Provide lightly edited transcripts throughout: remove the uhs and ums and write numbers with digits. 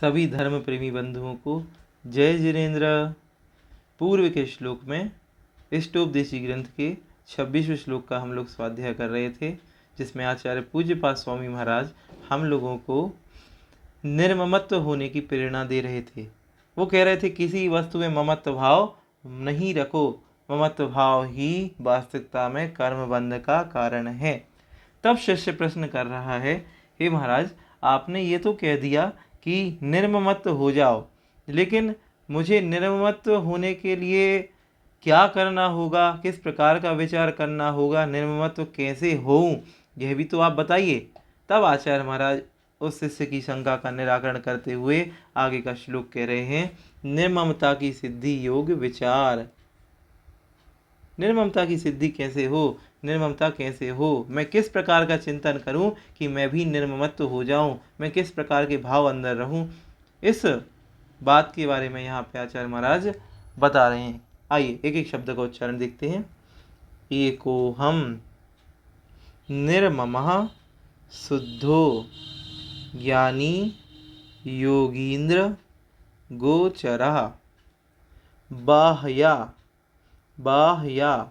सभी धर्म प्रेमी बंधुओं को जय जिनेन्द्र। पूर्व के श्लोक में इष्टोपदेशी ग्रंथ के 26वें श्लोक का हम लोग स्वाध्याय कर रहे थे, जिसमें आचार्य पूज्यपाद स्वामी महाराज हम लोगों को निर्ममत्व होने की प्रेरणा दे रहे थे। वो कह रहे थे किसी वस्तु में ममत्व भाव नहीं रखो, ममत्व भाव ही वास्तविकता में कर्म बंध का कारण है। तब शिष्य प्रश्न कर रहा है, हे महाराज, आपने ये तो कह दिया कि निर्ममत्व हो जाओ, लेकिन मुझे निर्ममत्व होने के लिए क्या करना होगा, किस प्रकार का विचार करना होगा, निर्ममत्व कैसे होऊं, यह भी तो आप बताइए। तब आचार्य महाराज उस शिष्य की शंका का निराकरण करते हुए आगे का श्लोक कह रहे हैं, निर्ममता की सिद्धि योग विचार। निर्ममता की सिद्धि कैसे हो, निर्ममता कैसे हो, मैं किस प्रकार का चिंतन करूं कि मैं भी निर्ममत्व हो जाऊं, मैं किस प्रकार के भाव अंदर रहूं, इस बात के बारे में यहाँ पे आचार्य महाराज बता रहे हैं। आइए एक एक शब्द का उच्चारण देखते हैं। एको हम निर्ममः शुद्धो ज्ञानी योगींद्र गोचरः बाह्या, बाह्या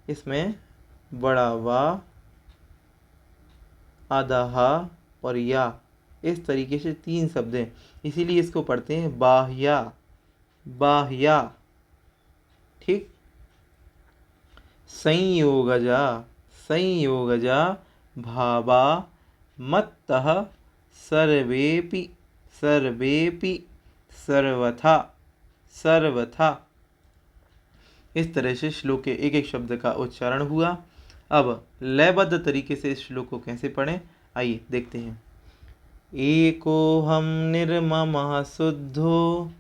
इसमें बड़ा वा, आधा और या, इस तरीके से 3 शब्द हैं, इसीलिए इसको पढ़ते हैं बाह्या, बाह्या। ठीक। संयोगजा, संयोगजा भावा मत्तः सर्वेपि, सर्वेपि सर्वथा, सर्वथा। इस तरह से श्लोक के एक एक शब्द का उच्चारण हुआ। अब लयबद्ध तरीके से इस श्लोक को कैसे पढ़ें, आइए देखते हैं। एको हम निर्ममः शुद्धो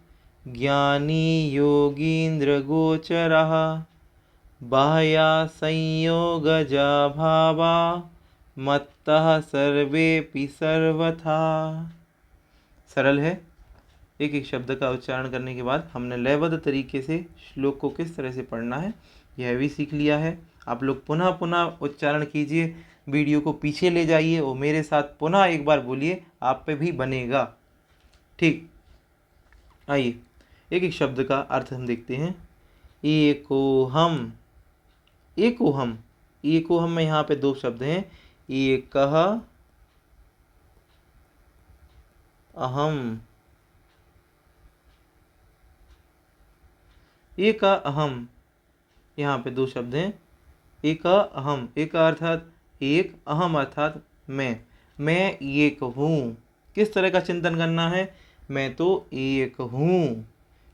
ज्ञानी योगींद्र गोचरः बाह्या संयोगजा भावा मत्तः सर्वेपि सर्वथा। सरल है। एक एक शब्द का उच्चारण करने के बाद हमने लयबद्ध तरीके से श्लोक को किस तरह से पढ़ना है यह भी सीख लिया है। आप लोग पुनः पुनः उच्चारण कीजिए, वीडियो को पीछे ले जाइए और मेरे साथ पुनः एक बार बोलिए, आप पे भी बनेगा। ठीक। आइए एक एक शब्द का अर्थ हम देखते हैं। एको हम, एको हम, एको हम में यहाँ पे 2 शब्द हैं, एकः अहम, एक अहम, यहाँ पे 2 शब्द हैं, एक अहम, एक अर्थात एक, अहम अर्थात मैं एक हूँ। किस तरह का चिंतन करना है, मैं तो एक हूँ।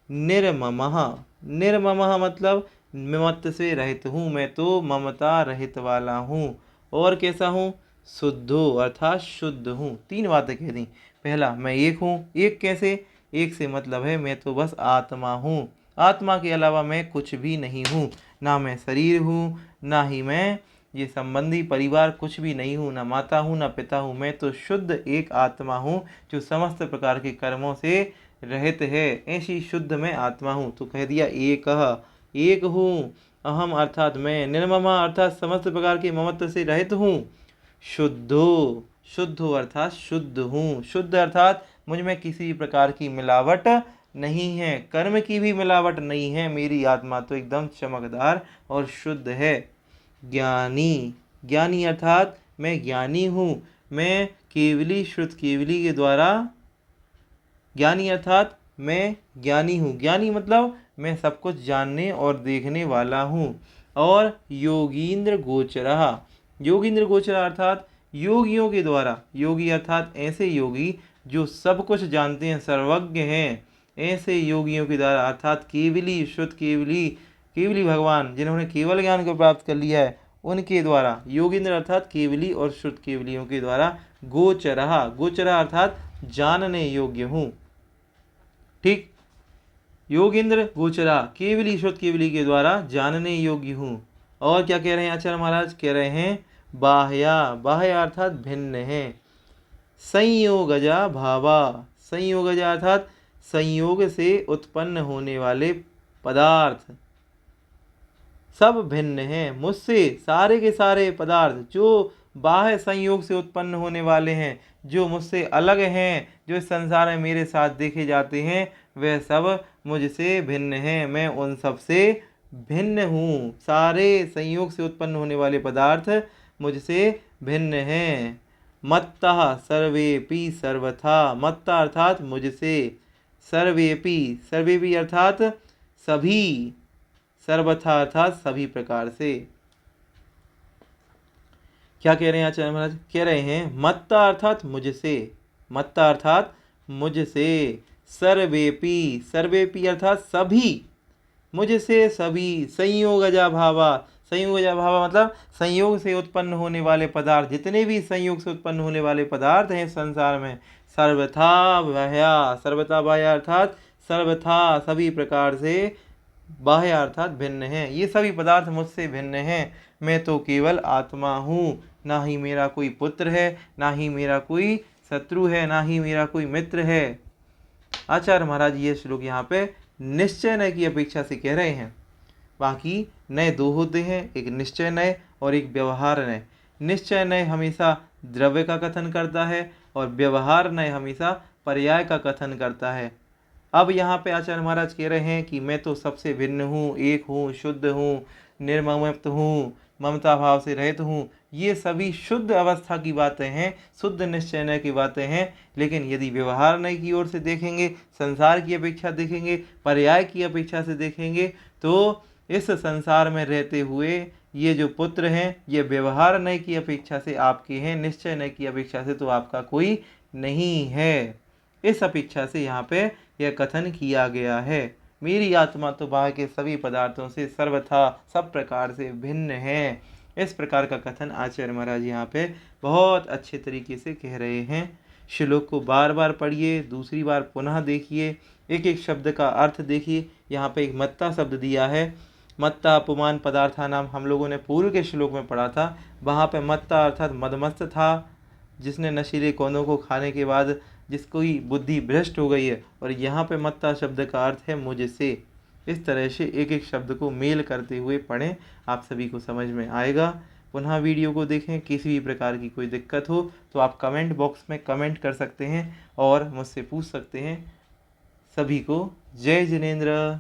निर्ममः, निर्ममः मतलब ममत्व से रहित हूँ, मैं तो ममता रहित वाला हूँ। और कैसा हूँ, शुद्धो अर्थात शुद्ध हूँ। 3 बातें कह दी। पहला, मैं एक हूँ। एक कैसे, एक से मतलब है मैं तो बस आत्मा हूँ, आत्मा के अलावा मैं कुछ भी नहीं हूँ। ना मैं शरीर हूँ, ना ही मैं ये संबंधी परिवार कुछ भी नहीं हूँ, ना माता हूँ ना पिता हूँ। मैं तो शुद्ध एक आत्मा हूँ जो समस्त प्रकार के कर्मों से रहित है। ऐसी शुद्ध मैं आत्मा हूँ। तो कह दिया एक हूँ। अहम अर्थात मैं, निर्ममा अर्थात समस्त प्रकार के ममत्व से रहित हूँ। शुद्धो, शुद्धो अर्थात शुद्ध हूँ। शुद्ध अर्थात मुझ में किसी प्रकार की मिलावट नहीं है, कर्म की भी मिलावट नहीं है। मेरी आत्मा तो एकदम चमकदार और शुद्ध है। ज्ञानी, ज्ञानी अर्थात मैं ज्ञानी हूँ। मैं केवली श्रुत केवली के द्वारा, ज्ञानी अर्थात मैं ज्ञानी हूँ। ज्ञानी मतलब मैं सब कुछ जानने और देखने वाला हूँ। और योगींद्र गोचरः, योगींद्र गोचरः अर्थात योगियों के द्वारा, योगी अर्थात ऐसे योगी जो सब कुछ जानते हैं, सर्वज्ञ हैं, ऐसे योगियों के द्वारा अर्थात केवली शुद्ध केवली, केवली भगवान जिन्होंने केवल ज्ञान को प्राप्त कर लिया है उनके द्वारा, योगींद्र अर्थात केवली और शुद्ध केवलियों के द्वारा, गोचरः, गोचरः अर्थात जानने योग्य हूँ। ठीक। योगींद्र गोचरा, केवली शुद्ध केवली के द्वारा जानने योग्य हूँ। और क्या कह रहे हैं आचार्य महाराज, कह रहे हैं बाह्या, बाह्या अर्थात भिन्न है। संयोगजा भावा, संयोगजा अर्थात संयोग से उत्पन्न होने वाले पदार्थ सब भिन्न हैं मुझसे। सारे के सारे पदार्थ जो बाह्य संयोग से उत्पन्न होने वाले हैं, जो मुझसे अलग हैं, जो इस संसार में मेरे साथ देखे जाते हैं, वह सब मुझसे भिन्न हैं। मैं उन सब से भिन्न हूँ। सारे संयोग से उत्पन्न होने वाले पदार्थ मुझसे भिन्न हैं। मत्तः सर्वेपि सर्वथा, मत्ता अर्थात मुझसे, सर्वेपि, सर्वेपि अर्थात सभी, सर्वथा अर्थात सभी प्रकार से। क्या कह रहे हैं आचार्य महाराज? कह रहे हैं मत्ता अर्थात मुझसे, मत्ता अर्थात मुझसे, सर्वेपि, सर्वेपि अर्थात सभी, मुझसे सभी, संयोगजा भावा, संयोगजा भावा मतलब संयोग से उत्पन्न होने वाले पदार्थ, जितने भी संयोग से उत्पन्न होने वाले पदार्थ हैं संसार में, सर्वथा बाह्या, सर्वथा बाह्या अर्थात सर्वथा सभी प्रकार से, बाह्य अर्थात भिन्न हैं। ये सभी पदार्थ मुझसे भिन्न हैं। मैं तो केवल आत्मा हूँ, ना ही मेरा कोई पुत्र है, ना ही मेरा कोई शत्रु है, ना ही मेरा कोई मित्र है। आचार्य महाराज ये श्लोक यहाँ पे निश्चय नय की अपेक्षा से कह रहे हैं। बाकी नय दो होते हैं, एक निश्चय नय और एक व्यवहार नय। निश्चय नय हमेशा द्रव्य का कथन करता है और व्यवहार नय हमेशा पर्याय का कथन करता है। अब यहाँ पे आचार्य महाराज कह रहे हैं कि मैं तो सबसे भिन्न हूँ, एक हूँ, शुद्ध हूँ, निर्ममत्व हूँ, ममता भाव से रहित हूँ। ये सभी शुद्ध अवस्था की बातें हैं, शुद्ध निश्चय की बातें हैं। लेकिन यदि व्यवहार नय की ओर से देखेंगे, संसार की अपेक्षा देखेंगे, पर्याय की अपेक्षा से देखेंगे, तो इस संसार में रहते हुए ये जो पुत्र हैं, ये व्यवहार नय की अपेक्षा से आपके हैं, निश्चय नय की अपेक्षा से तो आपका कोई नहीं है। इस अपेक्षा से यहाँ पे यह कथन किया गया है। मेरी आत्मा तो बाह्य के सभी पदार्थों से सर्वथा सब प्रकार से भिन्न है। इस प्रकार का कथन आचार्य महाराज यहाँ पे बहुत अच्छे तरीके से कह रहे हैं। श्लोक को बार बार पढ़िए, दूसरी बार पुनः देखिए, एक एक शब्द का अर्थ देखिए। यहाँ पे एक मत्ता शब्द दिया है। मत्ता अपमान पदार्था नाम हम लोगों ने पूर्व के श्लोक में पढ़ा था। वहाँ पे मत्ता अर्थात मदमस्त था, जिसने नशीले कौनों को खाने के बाद जिसकी बुद्धि भ्रष्ट हो गई है। और यहाँ पे मत्ता शब्द का अर्थ है मुझसे। इस तरह से एक एक शब्द को मेल करते हुए पढ़ें, आप सभी को समझ में आएगा। पुनः वीडियो को देखें। किसी भी प्रकार की कोई दिक्कत हो तो आप कमेंट बॉक्स में कमेंट कर सकते हैं और मुझसे पूछ सकते हैं। सभी को जय जिनेंद्र।